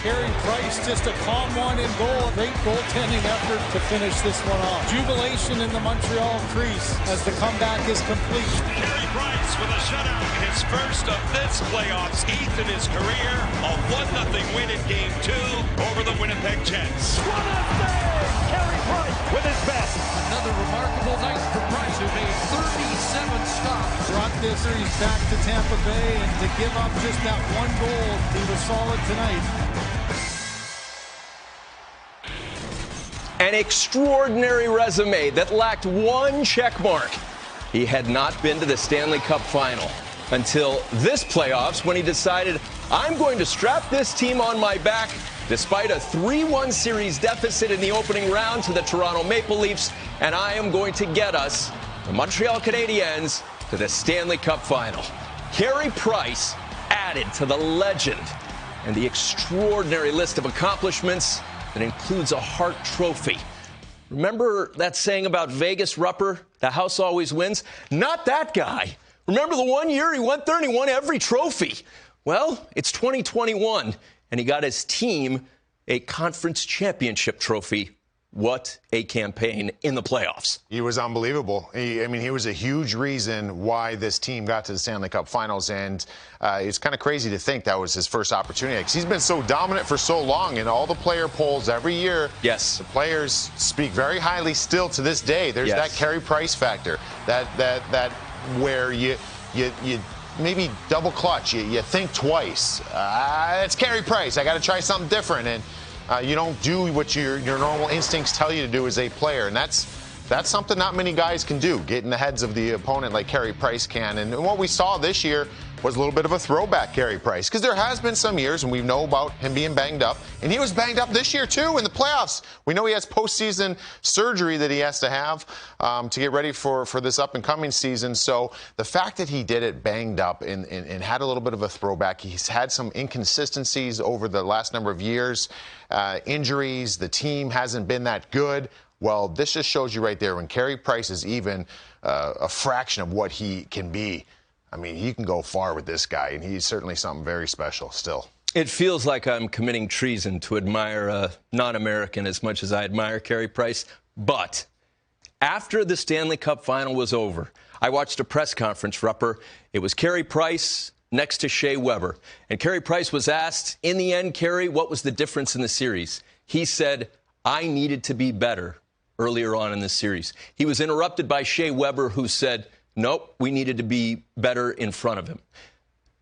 Carey Price, just a calm one in goal. Great goaltending effort to finish this one off. Jubilation in the Montreal crease as the comeback is complete. Carey Price with a shutout, his first of this playoffs, 8th in his career. A 1-0 win in Game 2 over the Winnipeg Jets. What a save! Carey Price with his best. Another remarkable night for Price, who made 37 stops. Brought this series back to Tampa Bay, and to give up just that one goal, he was solid tonight. An extraordinary resume that lacked one check mark. He had not been to the Stanley Cup final until this playoffs, when he decided, I'm going to strap this team on my back despite a 3-1 series deficit in the opening round to the Toronto Maple Leafs, and I am going to get us, the Montreal Canadiens, to the Stanley Cup final. Carey Price added to the legend and the extraordinary list of accomplishments that includes a Hart Trophy. Remember that saying about Vegas, Rupper? The house always wins? Not that guy. Remember the one year he went there and he won every trophy? Well, it's 2021, and he got his team a conference championship trophy. What a campaign in the playoffs. He was unbelievable. He was a huge reason why this team got to the Stanley Cup Finals, and it's kind of crazy to think that was his first opportunity, because he's been so dominant for so long in all the player polls every year. Yes. The players speak very highly still to this day. There's that Carey Price factor, that where you maybe double clutch, you think twice. It's Carey Price. I got to try something different, and you don't do what your normal instincts tell you to do as a player, and that's something not many guys can do, get in the heads of the opponent like Carey Price can. And what we saw this year was a little bit of a throwback Carey Price, because there has been some years, and we know about him being banged up, and he was banged up this year too in the playoffs. We know he has postseason surgery that he has to have to get ready for this up-and-coming season. So the fact that he did it banged up and had a little bit of a throwback, he's had some inconsistencies over the last number of years, injuries, the team hasn't been that good. Well, this just shows you right there, when Carey Price is even a fraction of what he can be, I mean, he can go far with this guy, and he's certainly something very special still. It feels like I'm committing treason to admire a non-American as much as I admire Carey Price. But after the Stanley Cup final was over, I watched a press conference, Rupper. It was Carey Price next to Shea Weber. And Carey Price was asked, in the end, Carey, what was the difference in the series? He said, I needed to be better earlier on in the series. He was interrupted by Shea Weber, who said, nope, we needed to be better in front of him.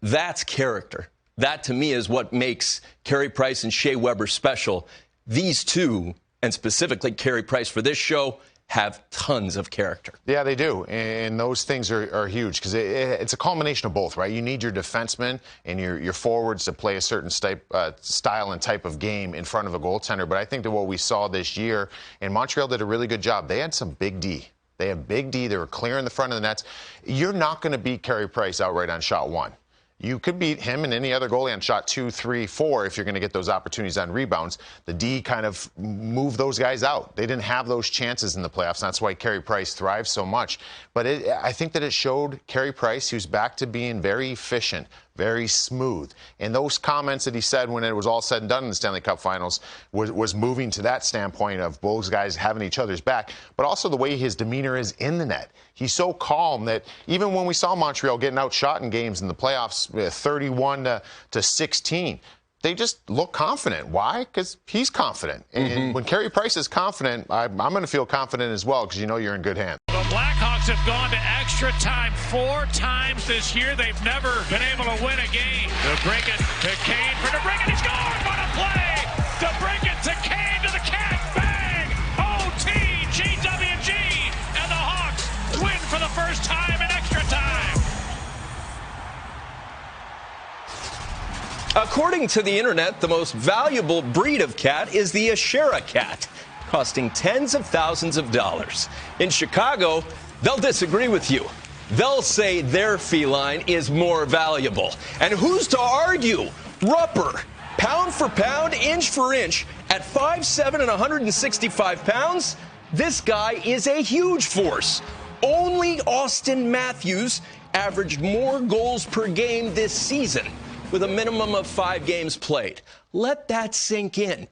That's character. That, to me, is what makes Carey Price and Shea Weber special. These two, and specifically Carey Price for this show, have tons of character. Yeah, they do, and those things are huge, because it's a culmination of both, right? You need your defensemen and your forwards to play a certain style and type of game in front of a goaltender. But I think that what we saw this year, and Montreal did a really good job, they had some big D. They have big D. They were clearing the front of the nets. You're not going to beat Carey Price outright on shot one. You could beat him and any other goalie on shot 2, 3, 4 if you're going to get those opportunities on rebounds. The D kind of moved those guys out. They didn't have those chances in the playoffs. And that's why Carey Price thrives so much. But I think that it showed Carey Price, who's back to being very efficient, very smooth. And those comments that he said when it was all said and done in the Stanley Cup Finals was moving to that standpoint of both guys having each other's back, but also the way his demeanor is in the net. He's so calm that even when we saw Montreal getting outshot in games in the playoffs, 31-16, they just look confident. Why? Because he's confident. And when Carey Price is confident, I'm going to feel confident as well, because you know you're in good hands. The Blackhawks have gone to extra time 4 times this year. They've never been able to win a game. DeBrincat to Kane for DeBrincat. He scored! What a play! DeBrincat to Kane to the cat. Bang! OT, GWG, and the Hawks win for the first time in extra time. According to the internet, the most valuable breed of cat is the Ashera cat, costing tens of thousands of dollars. In Chicago, they'll disagree with you. They'll say their feline is more valuable. And who's to argue? Rupper, pound for pound, inch for inch, at 5'7" and 165 pounds, this guy is a huge force. Only Austin Matthews averaged more goals per game this season, with a minimum of 5 games played. Let that sink in.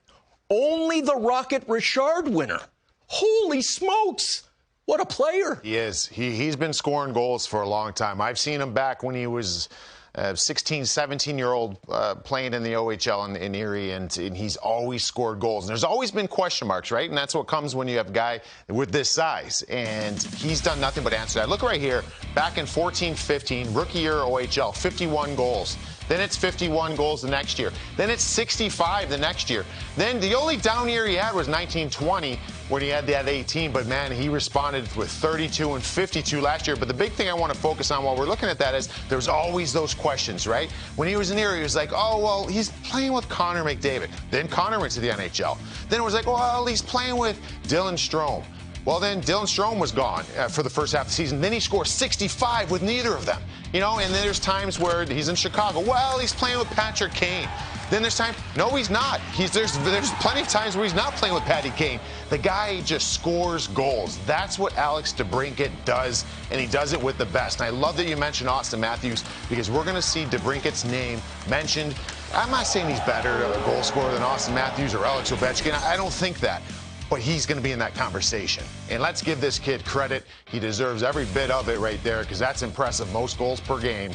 Only the Rocket Richard winner. Holy smokes. What a player. He is. He's been scoring goals for a long time. I've seen him back when he was 16, 17-year-old playing in the OHL in Erie, and he's always scored goals. And there's always been question marks, right? And that's what comes when you have a guy with this size. And he's done nothing but answer that. Look right here. Back in 14-15, rookie year OHL, 51 goals. Then it's 51 goals the next year. Then it's 65 the next year. Then the only down year he had was 19-20 when he had that 18. But, man, he responded with 32 and 52 last year. But the big thing I want to focus on while we're looking at that is there's always those questions, right? When he was in Erie, he was like, oh, well, he's playing with Connor McDavid. Then Connor went to the NHL. Then it was like, well, he's playing with Dylan Strome. Well, then Dylan Strome was gone for the first half of the season. Then he scores 65 with neither of them. You know, and then there's times where he's in Chicago. Well, he's playing with Patrick Kane. Then there's time. No, he's not. There's plenty of times where he's not playing with Patty Kane. The guy just scores goals. That's what Alex DeBrincat does, and he does it with the best. And I love that you mentioned Austin Matthews, because we're going to see DeBrincat's name mentioned. I'm not saying he's better a goal scorer than Austin Matthews or Alex Ovechkin. I don't think that. But he's going to be in that conversation. And let's give this kid credit. He deserves every bit of it right there, because that's impressive. Most goals per game.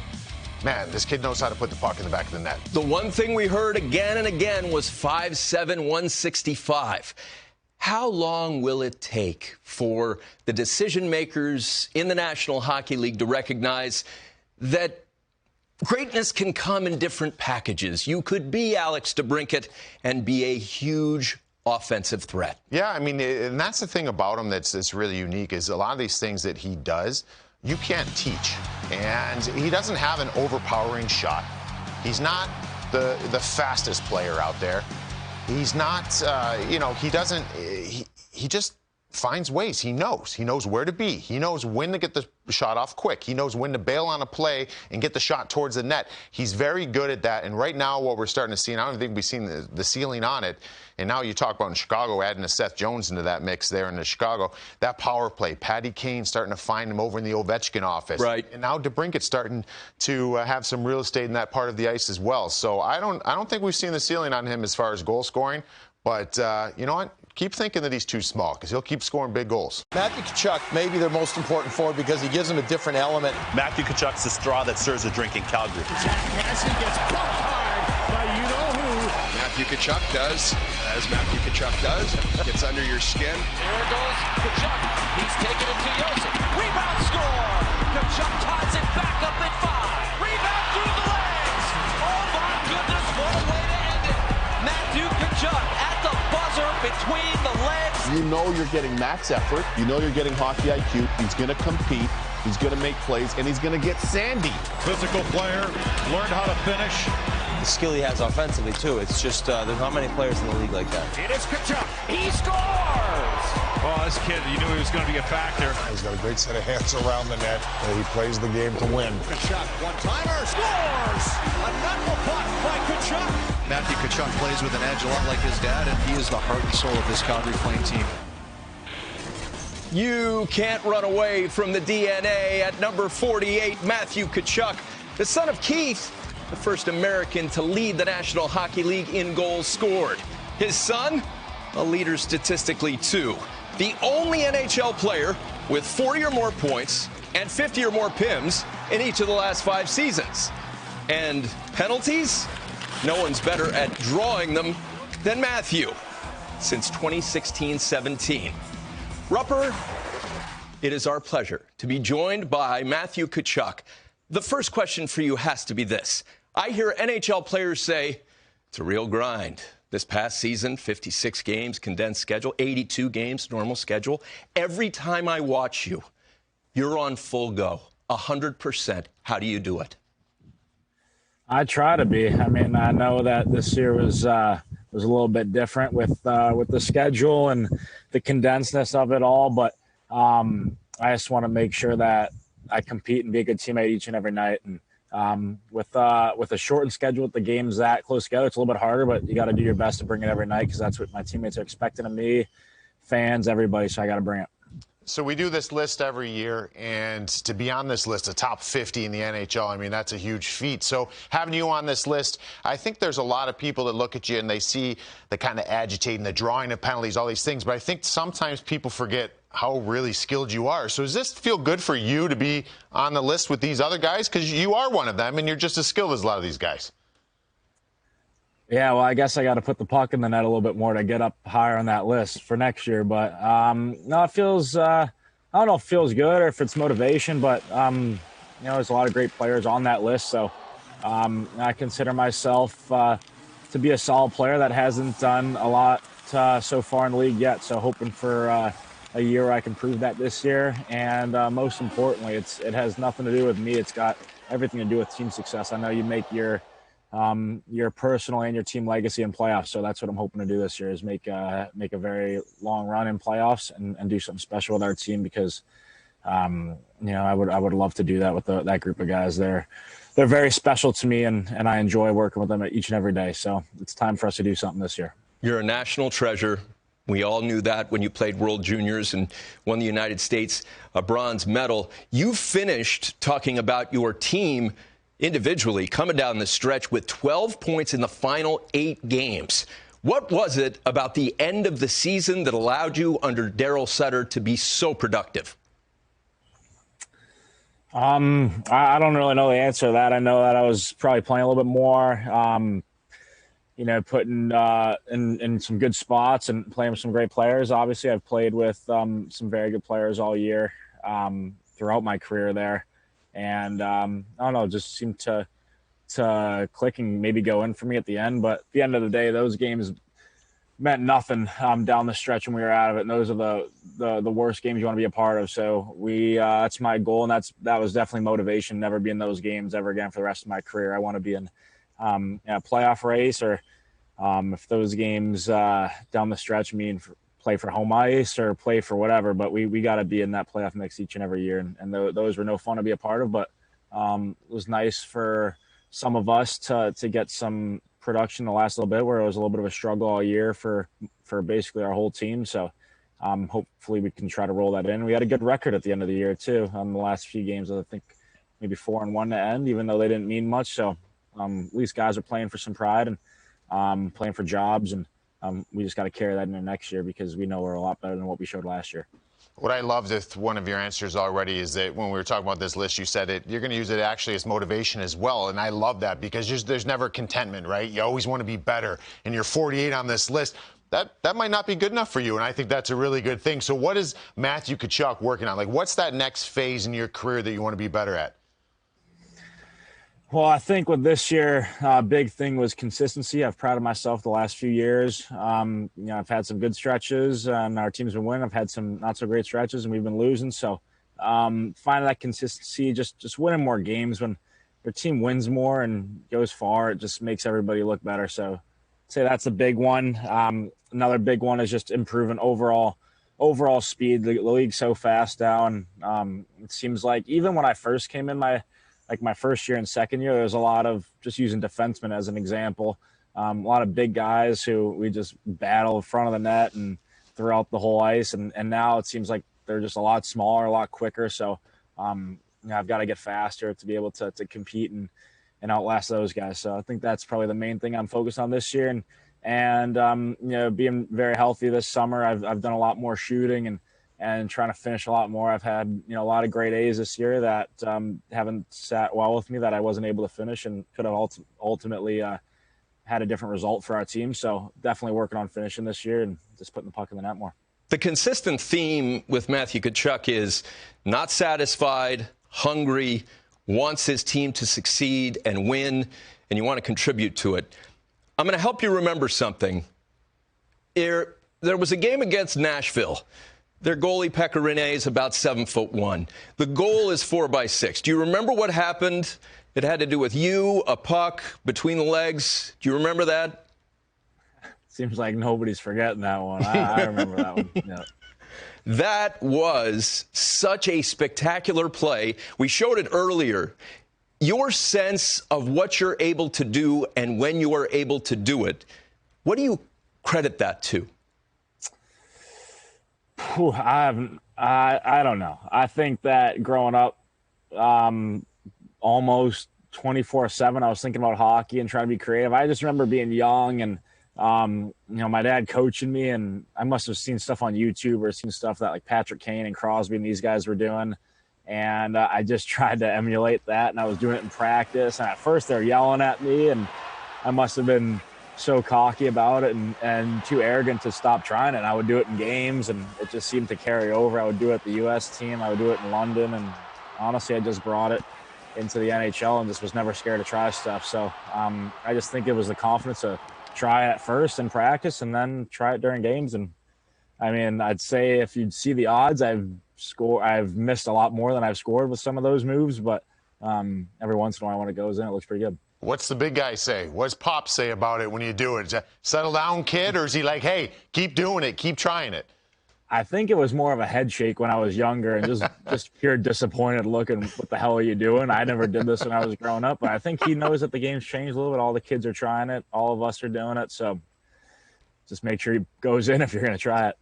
Man, this kid knows how to put the puck in the back of the net. The one thing we heard again and again was 5'7", 165. How long will it take for the decision makers in the National Hockey League to recognize that greatness can come in different packages? You could be Alex DeBrincat and be a huge offensive threat. Yeah, I mean, and that's the thing about him that's really unique, is a lot of these things that he does, you can't teach. And he doesn't have an overpowering shot. He's not the fastest player out there. He's not, he doesn't, he just finds ways. He knows where to be. He knows when to get the shot off quick. He knows when to bail on a play and get the shot towards the net. He's very good at that. And right now what we're starting to see, and I don't think we've seen the ceiling on it, and now you talk about in Chicago adding a Seth Jones into that mix there in the Chicago, that power play, Patty Kane starting to find him over in the Ovechkin office. Right. And now DeBrincat's starting to have some real estate in that part of the ice as well. So I don't think we've seen the ceiling on him as far as goal scoring. But you know what? Keep thinking that he's too small, because he'll keep scoring big goals. Matthew Tkachuk may be their most important forward, because he gives them a different element. Matthew Tkachuk's the straw that stirs the drink in Calgary. Massey gets bumped hard by you-know-who. Matthew Tkachuk does, as Matthew Tkachuk does, gets under your skin. There goes Tkachuk. He's taking it to Yosef. Rebound score. Tkachuk ties it back up at 5. Rebound through the legs. Oh, my goodness, what a way to end it. Matthew Tkachuk at the buzzer between the legs. You know you're getting max effort. You know you're getting hockey IQ. He's going to compete. He's going to make plays, and he's going to get sandy. Physical player, learned how to finish. The skill he has offensively, too. It's just there's not many players in the league like that. It is Tkachuk. He scores! Oh, this kid, you knew he was going to be a factor. He's got a great set of hands around the net. He plays the game to win. Tkachuk, one-timer, scores! A knuckle puck by Tkachuk. Matthew Tkachuk plays with an edge a lot like his dad, and he is the heart and soul of this Calgary Flame team. You can't run away from the DNA at number 48, Matthew Tkachuk, the son of Keith, the first American to lead the National Hockey League in goals scored. His son, a leader statistically, too. The only NHL player with 40 or more points and 50 or more PIMs in each of the last 5 seasons. And penalties? No one's better at drawing them than Matthew since 2016-17. Rupper, it is our pleasure to be joined by Matthew Tkachuk. The first question for you has to be this. I hear NHL players say, it's a real grind. This past season, 56 games, condensed schedule, 82 games, normal schedule. Every time I watch you, you're on full go, 100%. How do you do it? I try to be. I mean, I know that this year was a little bit different with the schedule and the condensedness of it all, but I just want to make sure that I compete and be a good teammate each and every night. And with a shortened schedule, with the games that close together, it's a little bit harder, but you got to do your best to bring it every night, because that's what my teammates are expecting of me, fans, everybody. So I got to bring it. So we do this list every year, and to be on this list, a top 50 in the NHL, I mean, that's a huge feat. So having you on this list, I think there's a lot of people that look at you and they see the kind of agitating, the drawing of penalties, all these things. But I think sometimes people forget how really skilled you are. So does this feel good for you to be on the list with these other guys? Because you are one of them, and you're just as skilled as a lot of these guys. Yeah, well, I guess I got to put the puck in the net a little bit more to get up higher on that list for next year. But no, it feels I don't know if it feels good or if it's motivation, but there's a lot of great players on that list. So I consider myself to be a solid player that hasn't done a lot so far in the league yet. So hoping for a year where I can prove that this year. And most importantly, it has nothing to do with me. It's got everything to do with team success. I know you make your personal and your team legacy in playoffs. So that's what I'm hoping to do this year is make a very long run in playoffs and do something special with our team because, I would love to do that with that group of guys. They're very special to me and I enjoy working with them each and every day. So it's time for us to do something this year. You're a national treasure. We all knew that when you played World Juniors and won the United States a bronze medal. You finished talking about your team individually, coming down the stretch with 12 points in the final 8 games. What was it about the end of the season that allowed you under Daryl Sutter to be so productive? I don't really know the answer to that. I know that I was probably playing a little bit more, putting in some good spots and playing with some great players. Obviously, I've played with some very good players all year throughout my career there. And I don't know, it just seemed to click and maybe go in for me at the end. But at the end of the day, those games meant nothing down the stretch when we were out of it. And those are the worst games you want to be a part of. So that's my goal, and that was definitely motivation. Never be in those games ever again for the rest of my career. I want to be in a playoff race, or if those games down the stretch mean play for home ice or play for whatever, but we got to be in that playoff mix each and every year. And those were no fun to be a part of, but it was nice for some of us to get some production the last little bit where it was a little bit of a struggle all year for basically our whole team. So hopefully we can try to roll that in. We had a good record at the end of the year too. On the last few games, I think maybe 4-1 to end, even though they didn't mean much. So at least guys are playing for some pride and playing for jobs, and we just got to carry that into next year because we know we're a lot better than what we showed last year. What I loved with one of your answers already is that when we were talking about this list, you said you're going to use it actually as motivation as well. And I love that because there's never contentment, right? You always want to be better. And you're 48 on this list. That might not be good enough for you. And I think that's a really good thing. So what is Matthew Tkachuk working on? Like, what's that next phase in your career that you want to be better at? Well, I think with this year, big thing was consistency. I've prided myself the last few years. I've had some good stretches, and our team's been winning. I've had some not so great stretches, and we've been losing. So finding that consistency, just winning more games. When your team wins more and goes far, it just makes everybody look better. So I'd say that's a big one. Another big one is just improving overall speed. The league's so fast now, and it seems like even when I first came in my first year and second year, there was a lot of just using defensemen as an example. A lot of big guys who we just battle in front of the net and throughout the whole ice. And now it seems like they're just a lot smaller, a lot quicker. So I've got to get faster to be able to compete and outlast those guys. So I think that's probably the main thing I'm focused on this year. And being very healthy this summer, I've done a lot more shooting and trying to finish a lot more. I've had, a lot of great A's this year that haven't sat well with me that I wasn't able to finish and could have ultimately had a different result for our team. So definitely working on finishing this year and just putting the puck in the net more. The consistent theme with Matthew Tkachuk is not satisfied, hungry, wants his team to succeed and win, and you want to contribute to it. I'm going to help you remember something. There was a game against Nashville. Their goalie, Pekka Rinne, is about 7'1". The goal is 4x6. Do you remember what happened? It had to do with you, a puck between the legs. Do you remember that? Seems like nobody's forgetting that one. I remember that one. Yeah. That was such a spectacular play. We showed it earlier. Your sense of what you're able to do and when you are able to do it, what do you credit that to? I don't know. I think that growing up almost 24/7, I was thinking about hockey and trying to be creative. I just remember being young and, my dad coaching me, and I must have seen stuff on YouTube or seen stuff that like Patrick Kane and Crosby and these guys were doing. And I just tried to emulate that, and I was doing it in practice. And at first they're yelling at me, and I must have been so cocky about it and too arrogant to stop trying it. And I would do it in games, and it just seemed to carry over. I would do it at the U.S. team. I would do it in London. And honestly, I just brought it into the NHL and just was never scared to try stuff. So I just think it was the confidence to try it at first in practice and then try it during games. And I mean, I'd say if you'd see the odds, I've missed a lot more than I've scored with some of those moves, but every once in a while when it goes in, it looks pretty good. What's the big guy say? What's Pop say about it when you do it? Is that, settle down, kid, or is he like, hey, keep doing it, keep trying it? I think it was more of a head shake when I was younger and just pure disappointed looking, what the hell are you doing? I never did this when I was growing up, but I think he knows that the game's changed a little bit. All the kids are trying it. All of us are doing it. So just make sure he goes in if you're going to try it.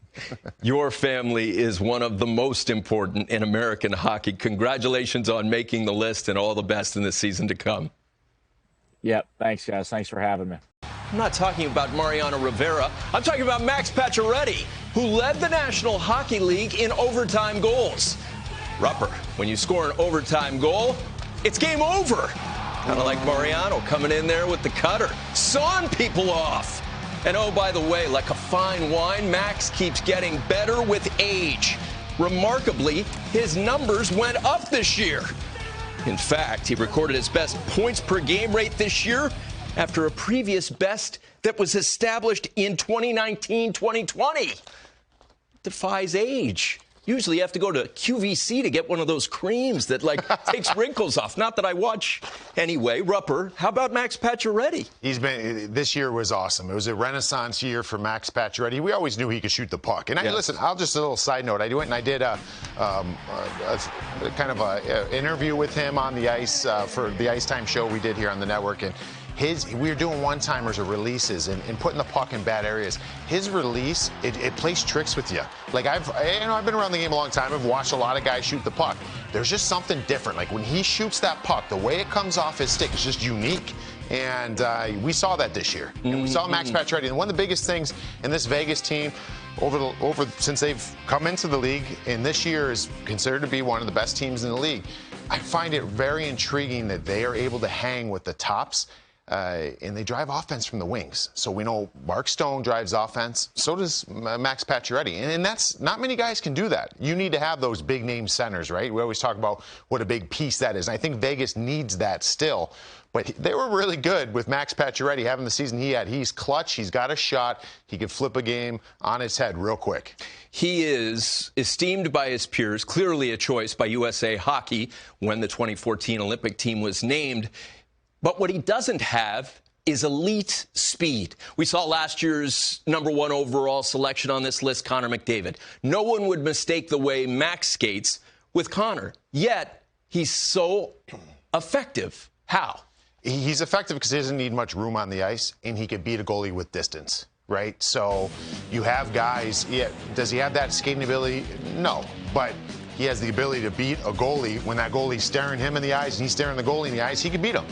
Your family is one of the most important in American hockey. Congratulations on making the list, and all the best in the season to come. Yep. Thanks, guys. Thanks for having me. I'm not talking about Mariano Rivera. I'm talking about Max Pacioretty, who led the National Hockey League in overtime goals. Rupper, when you score an overtime goal, it's game over. Kind of like Mariano coming in there with the cutter, sawing people off. And oh, by the way, like a fine wine, Max keeps getting better with age. Remarkably, his numbers went up this year. In fact, he recorded his best points per game rate this year after a previous best that was established in 2019-2020. Defies age. Usually you have to go to QVC to get one of those creams that, like, takes wrinkles off. Not that I watch. Anyway, Rupper, how about Max Pacioretty? This year was awesome. It was a renaissance year for Max Pacioretty. We always knew he could shoot the puck. And listen, a little side note. I went and I did a kind of an interview with him on the ice for the Ice Time show we did here on the network. And we were doing one-timers or releases and putting the puck in bad areas. His release, it plays tricks with you. Like I've been around the game a long time. I've watched a lot of guys shoot the puck. There's just something different. Like when he shoots that puck, the way it comes off his stick is just unique. And we saw that this year. And we saw Max Pacioretty. And one of the biggest things in this Vegas team over since they've come into the league, and this year is considered to be one of the best teams in the league. I find it very intriguing that they are able to hang with the tops. And they drive offense from the wings. So we know Mark Stone drives offense. So does Max Pacioretty. And that's not many guys can do that. You need to have those big name centers, right? We always talk about what a big piece that is. And I think Vegas needs that still. But they were really good with Max Pacioretty having the season he had. He's clutch. He's got a shot. He can flip a game on his head real quick. He is esteemed by his peers, clearly a choice by USA Hockey when the 2014 Olympic team was named. But what he doesn't have is elite speed. We saw last year's #1 overall selection on this list, Connor McDavid. No one would mistake the way Max skates with Connor. Yet, he's so effective. How? He's effective because he doesn't need much room on the ice, and he can beat a goalie with distance, right? So you have guys, does he have that skating ability? No, but he has the ability to beat a goalie. When that goalie's staring him in the eyes and he's staring the goalie in the eyes, he can beat him.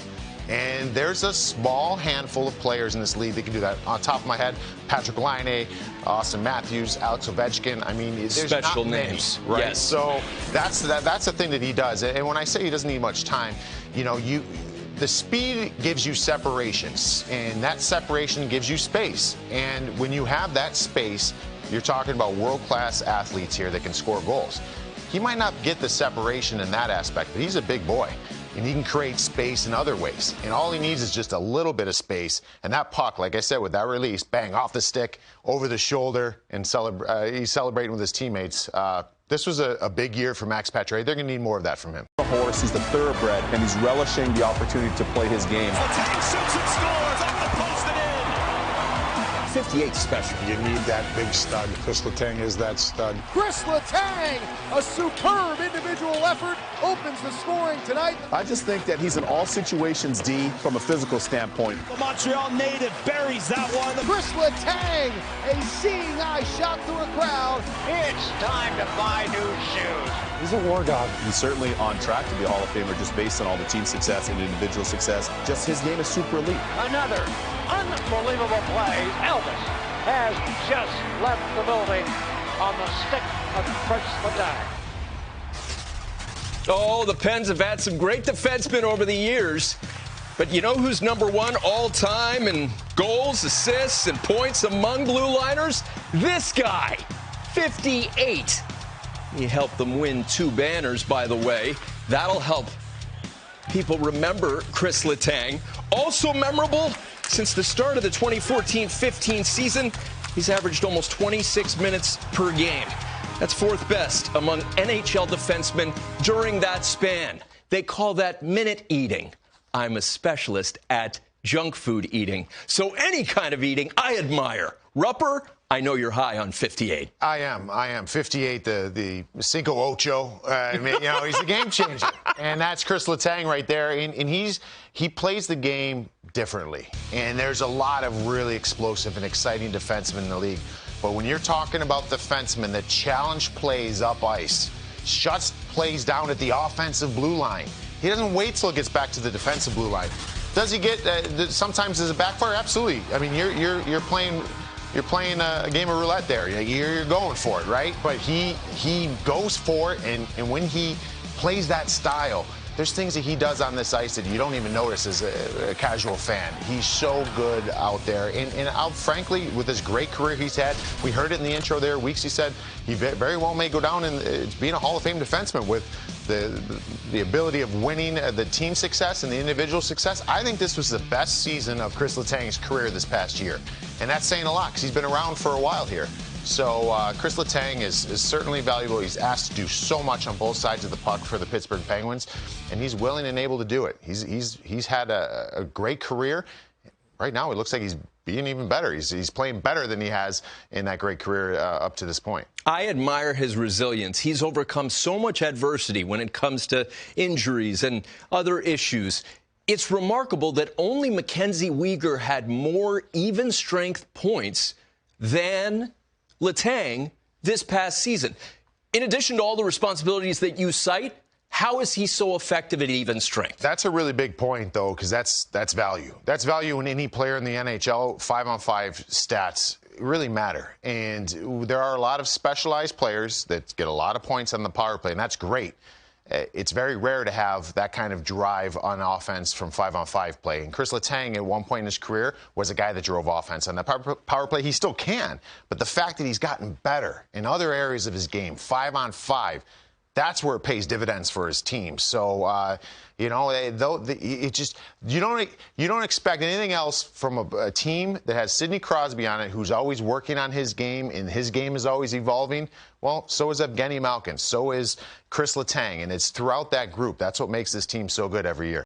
And there's a small handful of players in this league that can do that. On top of my head, Patrick Laine, Austin Matthews, Alex Ovechkin. I mean, there's special not names, many, right? Yes. So that's the thing that he does. And when I say he doesn't need much time, the speed gives you separations, and that separation gives you space. And when you have that space, you're talking about world-class athletes here that can score goals. He might not get the separation in that aspect, but he's a big boy. And he can create space in other ways. And all he needs is just a little bit of space. And that puck, like I said, with that release, bang, off the stick, over the shoulder, and he's celebrating with his teammates. This was a big year for Max Pacioretty. They're going to need more of that from him. The horse, he's the thoroughbred, and he's relishing the opportunity to play his game. Shoots and scores off the post and in. 58 special. You need that big stud. Chris Letang is that stud. Chris Letang, a superb individual effort, opens the scoring tonight. I just think that he's in all situations, D, from a physical standpoint. The Montreal native buries that one. Chris Letang, a seeing eye shot through a crowd. It's time to buy new shoes. He's a war dog. He's certainly on track to be a Hall of Famer just based on all the team success and individual success. Just his game is super elite. Another unbelievable play. Elvis has just left the building on the stick of Chris Letang. Oh, the Pens have had some great defensemen over the years. But you know who's number one all time in goals, assists, and points among blue liners? This guy, 58. He helped them win 2 banners, by the way. That'll help people remember Chris Letang. Also memorable, since the start of the 2014-15 season, he's averaged almost 26 minutes per game. That's 4th best among NHL defensemen during that span. They call that minute eating. I'm a specialist at junk food eating. So any kind of eating I admire. Rupper, I know you're high on 58. I am. 58, the Cinco Ocho. I mean, he's a game changer. And that's Chris Letang right there. And he plays the game differently. And there's a lot of really explosive and exciting defensemen in the league. But when you're talking about defensemen that challenge plays up ice, shuts plays down at the offensive blue line, he doesn't wait till it gets back to the defensive blue line. Does he get sometimes as a backfire? Absolutely. I mean, you're playing a game of roulette there. You're going for it, right? But he goes for it, and when he plays that style, there's things that he does on this ice that you don't even notice as a casual fan. He's so good out there. And frankly, with this great career he's had, we heard it in the intro there, Weeks, he said he very well may go down in being a Hall of Fame defenseman with the ability of winning the team success and the individual success. I think this was the best season of Chris Letang's career this past year. And that's saying a lot because he's been around for a while here. So Chris Letang is certainly valuable. He's asked to do so much on both sides of the puck for the Pittsburgh Penguins, and he's willing and able to do it. He's had a great career. Right now, it looks like he's being even better. He's playing better than he has in that great career up to this point. I admire his resilience. He's overcome so much adversity when it comes to injuries and other issues. It's remarkable that only Mackenzie Weegar had more even strength points than Letang this past season. In addition to all the responsibilities that you cite, how is he so effective at even strength? That's a really big point, though, because that's value. That's value in any player in the NHL. 5-on-5 stats really matter. And there are a lot of specialized players that get a lot of points on the power play, and that's great. It's very rare to have that kind of drive on offense from 5-on-5 play. And Chris Letang, at one point in his career, was a guy that drove offense on that power play. He still can. But the fact that he's gotten better in other areas of his game, 5-on-5, that's where it pays dividends for his team. So, you don't expect anything else from a team that has Sidney Crosby on it, who's always working on his game, and his game is always evolving. Well, so is Evgeny Malkin. So is Chris Letang. And it's throughout that group. That's what makes this team so good every year.